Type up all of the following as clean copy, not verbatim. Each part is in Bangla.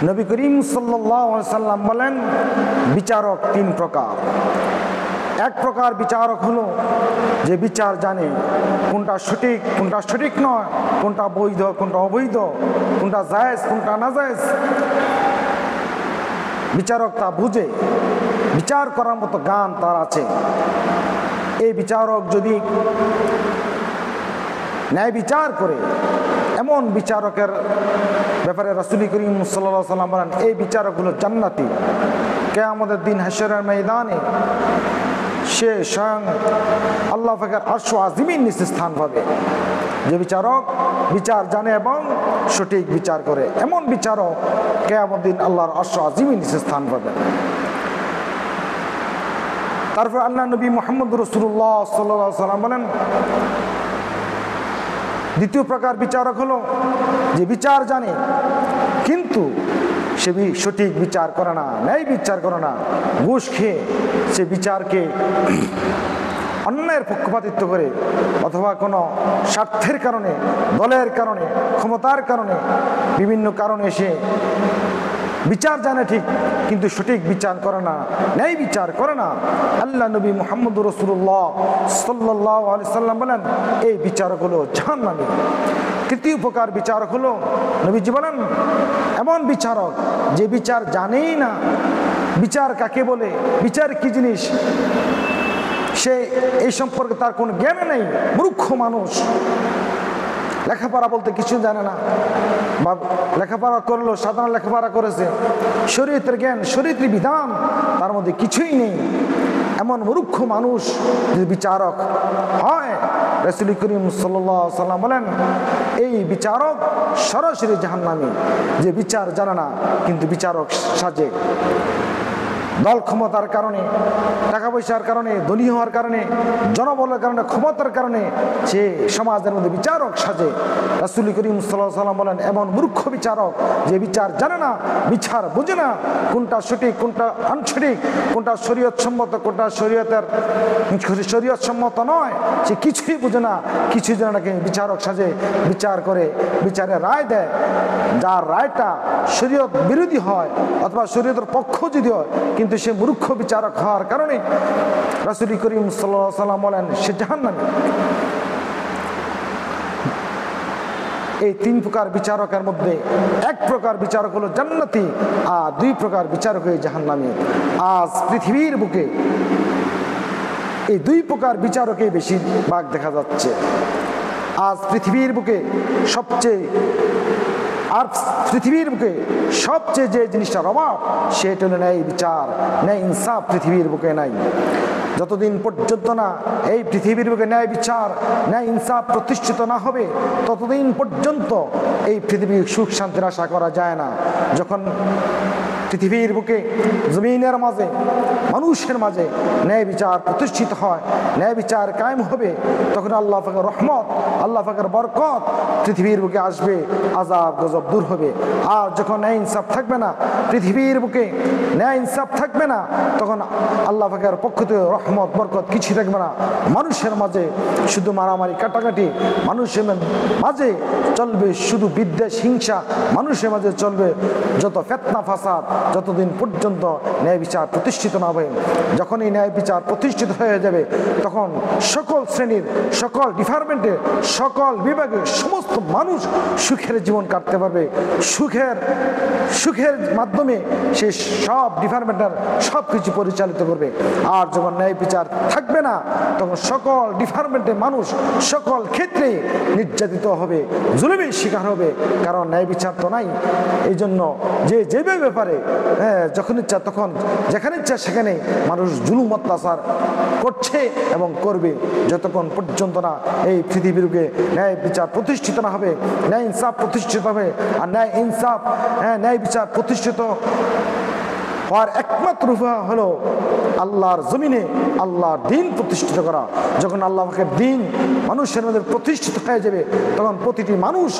নবী করিম সাল্লাল্লাহু আলাইহি সাল্লাম বলেন, বিচারক তিন প্রকার। এক প্রকার বিচারক হলো যে বিচার জানে কোনটা সঠিক কোনটা সঠিক নয়, কোনটা বৈধ কোনটা অবৈধ, কোনটা জায়েজ কোনটা নাজায়েজ। বিচারক তা বুঝে, বিচার করার মতো জ্ঞান তার আছে। এই বিচারক যদি ন্যায় বিচার করে, এমন বিচারকের ব্যাপারে রাসূল করিম সাল্লাল্লাহু আলাইহি সাল্লাম বলেন, এই বিচারক হলো জান্নাতি। কিয়ামতের দিন হাশরের ময়দানে সে স্বয়ং আল্লাহ পাকের আরশ আজিমের নিচে স্থান পাবে। যে বিচারক বিচার জানে এবং সঠিক বিচার করে, এমন বিচারক কিয়ামতের দিন আল্লাহর আরশ আজিমের নিচে স্থান পাবে। তারপর আল্লাহ নবী মুহাম্মদ রাসূলুল্লাহ সাল্লাল্লাহু আলাইহি সাল্লাম বলেন, দ্বিতীয় প্রকার বিচারক হলো যে বিচার জানে কিন্তু সে সঠিক বিচার করে না, ন্যায় বিচার করে না, ঘুষ খেয়ে সে বিচারকে অন্যায়ের পক্ষপাতিত্ব করে অথবা কোনো স্বার্থের কারণে, দলের কারণে, ক্ষমতার কারণে, বিভিন্ন কারণে সে বিচার জানে ঠিক কিন্তু সঠিক বিচার করে না, ন্যায় বিচার করে না। আল্লাহ নবী মুহাম্মদ রাসূলুল্লাহ সাল্লাল্লাহু আলাইহি সাল্লাম বলেন, এই বিচারক হলো জাহান্নামী। তৃতীয় প্রকার বিচারক হলো, নবীজি বলেন, এমন বিচারক যে বিচার জানেই না বিচার কাকে বলে, বিচার কি জিনিস সে এই সম্পর্কে তার কোনো জ্ঞান নেই। মূর্খ মানুষ, লেখাপড়া বলতে কিছু জানে না, বা লেখাপড়া করলো সাধারণ লেখাপড়া করেছে, শরীয়তের জ্ঞান শরীয়তের বিধান তার মধ্যে কিছুই নেই। এমন মূর্খ মানুষ যদি বিচারক হয়, রাসূল করিম সাল্লাল্লাহু আলাইহি সাল্লাম বলেন, এই বিচারক সরাসরি জাহান্নামী। যে বিচার জানে না কিন্তু বিচারক সাজে, দল ক্ষমতার কারণে, টাকা পয়সার কারণে, ধনী হওয়ার কারণে, জনবলের কারণে, ক্ষমতার কারণে সে সমাজের মধ্যে বিচারক সাজে। রাসূল করিম সাল্লাল্লাহু আলাইহি সাল্লাম বলেন, এমন মূর্খ বিচারক যে বিচার জানে না, বিচার বোঝে না, কোনটা সঠিক কোনটা আনসঠিক, কোনটা শরীয়ত সম্মত কোনটা শরীয়ত সম্মত নয়, সে কিছুই বোঝে না, কিছুই জানে না, বিচারক সাজে, বিচার করে, বিচারে রায় দেয়। যার রায়টা শরীয়ত বিরোধী হয় অথবা শরীয়তের পক্ষ যদি হয়, কিন্তু সে মূর্খ বিচারক হওয়ার কারণে রাসূল করিম সাল্লাল্লাহু আলাইহি সাল্লাম বলেন, সে জাহান্নামী। এই তিন প্রকার বিচারকের মধ্যে এক প্রকার বিচারক হলো জান্নাতি, আর দুই প্রকার বিচারক হলো জাহান্নামী। আজ পৃথিবীর বুকে এই দুই প্রকার বিচারকেই বেশি ভাগ দেখা যাচ্ছে। আজ পৃথিবীর বুকে সবচেয়ে যে জিনিসটার অভাব, সেটা হলো ন্যায় বিচার, ন্যায় ইনসাফ পৃথিবীর বুকে নাই। যতদিন পর্যন্ত না এই পৃথিবীর বুকে ন্যায় বিচার, ন্যায় ইনসাফ প্রতিষ্ঠিত না হবে, ততদিন পর্যন্ত এই পৃথিবীর সুখ শান্তির আশা করা যায় না। যখন পৃথিবীর বুকে জমিনের মাঝে, মানুষের মাঝে ন্যায় বিচার প্রতিষ্ঠিত হয়, ন্যায় বিচার কায়েম হবে, তখন আল্লাহ পাকের রহমত, আল্লাহ পাকের বরকত পৃথিবীর বুকে আসবে, আযাব গজব দূর হবে। আর যখন ন্যায় ইনসাফ থাকবে না, পৃথিবীর বুকে ন্যায় ইনসাফ থাকবে না, তখন আল্লাহ পাকের পক্ষ থেকে রহমত বরকত কিছু থাকবে না। মানুষের মাঝে শুধু মারামারি কাটাকাটি, মানুষের মাঝে চলবে শুধু বিদ্বেষ হিংসা, মানুষের মাঝে চলবে যত ফিতনা ফাসাদ, যতদিন পর্যন্ত ন্যায় বিচার প্রতিষ্ঠিত না হবে। যখন এই ন্যায় বিচার প্রতিষ্ঠিত হয়ে যাবে, তখন সকল শ্রেণীর, সকল ডিপার্টমেন্টের, সকল বিভাগের সমস্ত মানুষ সুখের জীবন কাটতে পারবে। সুখের মাধ্যমে সে সব ডিপার্টমেন্টের সব কিছু পরিচালিত করবে। আর যখন ন্যায় বিচার থাকবে না, তখন সকল ডিপার্টমেন্টের মানুষ সকল ক্ষেত্রে নির্যাতিত হবে, জুলুমের শিকার হবে, কারণ ন্যায় বিচার তো নাই। এই জন্য যে ব্যাপারে যখন ইচ্ছা তখন, যেখানে ইচ্ছা সেখানে মানুষ জুলুম অত্যাচার করছে এবং করবে, যতক্ষণ পর্যন্ত না এই পৃথিবীর বুকে ন্যায় বিচার প্রতিষ্ঠিত না হবে, ন্যায় ইনসাফ প্রতিষ্ঠিত হবে। আর ন্যায় ইনসাফ, ন্যায় বিচার প্রতিষ্ঠিত হওয়ার একমাত্র উপায় হলো আল্লাহর জমিনে আল্লাহর দ্বীন প্রতিষ্ঠিত করা। যখন আল্লাহকে দ্বীন মানুষের মধ্যে প্রতিষ্ঠিত হয়ে যাবে, তখন প্রতিটি মানুষ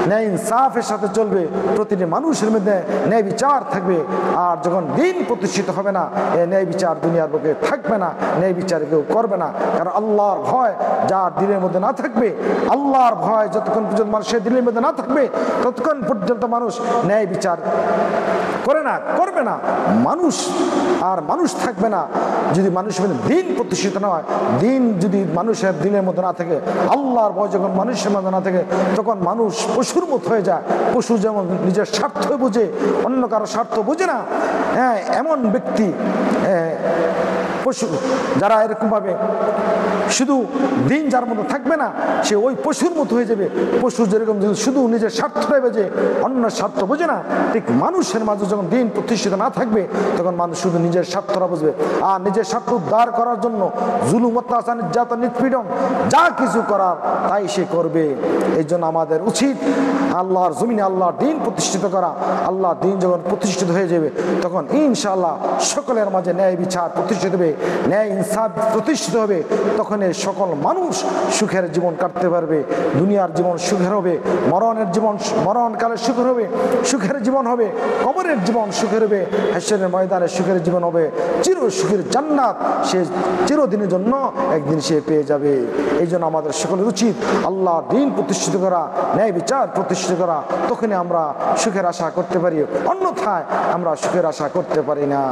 ন্যায় ইনসাফের সাথে চলবে, প্রতিটি মানুষের মধ্যে ন্যায় বিচার থাকবে। আর যখন দ্বীন প্রতিষ্ঠিত হবে না, এই ন্যায় বিচার দুনিয়ার বুকে থাকবে না, ন্যায় বিচার কেউ করবে না। কারণ আল্লাহর ভয় যার দিলের মধ্যে না থাকবে, আল্লাহর ভয় যতক্ষণ পর্যন্ত মানুষের দিলের মধ্যে না থাকবে, ততক্ষণ পর্যন্ত মানুষ ন্যায় বিচার করবে না। মানুষ থাকবে না যদি মানুষের মধ্যে দ্বীন প্রতিষ্ঠিত না হয়। দ্বীন যদি মানুষের দিলের মধ্যে না থাকে, আল্লাহর ভয় যখন মানুষের মধ্যে না থাকে, তখন মানুষ পশুর মতো হয়ে যায়। পশু যেমন নিজের স্বার্থ বোঝে, অন্য কারো স্বার্থ বোঝে না, হ্যাঁ, এমন ব্যক্তি পশু যারা এরকমভাবে শুধু দিন যার মধ্যে থাকবে না, সে ওই পশুর মতো হয়ে যাবে। পশু যেরকম শুধু নিজের স্বার্থটাই বোঝে, অন্য স্বার্থ বোঝে না, ঠিক মানুষের মাঝে যখন দিন প্রতিষ্ঠিত না থাকবে, তখন মানুষ শুধু নিজের স্বার্থটা বুঝবে। আর নিজের স্বার্থ উদ্ধার করার জন্য জুলুম, অত্যাচার, নির্যাতন, নিপীড়ন যা কিছু করার তাই সে করবে। এই জন্য আমাদের উচিত আল্লাহর জমিনে আল্লাহর দিন প্রতিষ্ঠিত করা। আল্লাহর দিন যখন প্রতিষ্ঠিত হয়ে যাবে, তখন ইনশাআল্লাহ সকলের মাঝে ন্যায় বিচার প্রতিষ্ঠিত হবে, ন্যায় ইনসাফ প্রতিষ্ঠিত হবে। তখন এই সকল মানুষ সুখের জীবন কাটতে পারবে, দুনিয়ার জীবন সুখের হবে, মরণকালে সুখের জীবন হবে, কবরের জীবন সুখের হবে, হাসরের ময়দানে সুখের জীবন হবে, চির সুখের জান্নাত সে চিরদিনের জন্য একদিন সে পেয়ে যাবে। এই জন্য আমাদের সকলের উচিত আল্লাহর দ্বীন প্রতিষ্ঠিত করা, ন্যায় বিচার প্রতিষ্ঠিত করা। তখনই আমরা সুখের আশা করতে পারি, অন্যথায় আমরা সুখের আশা করতে পারি না।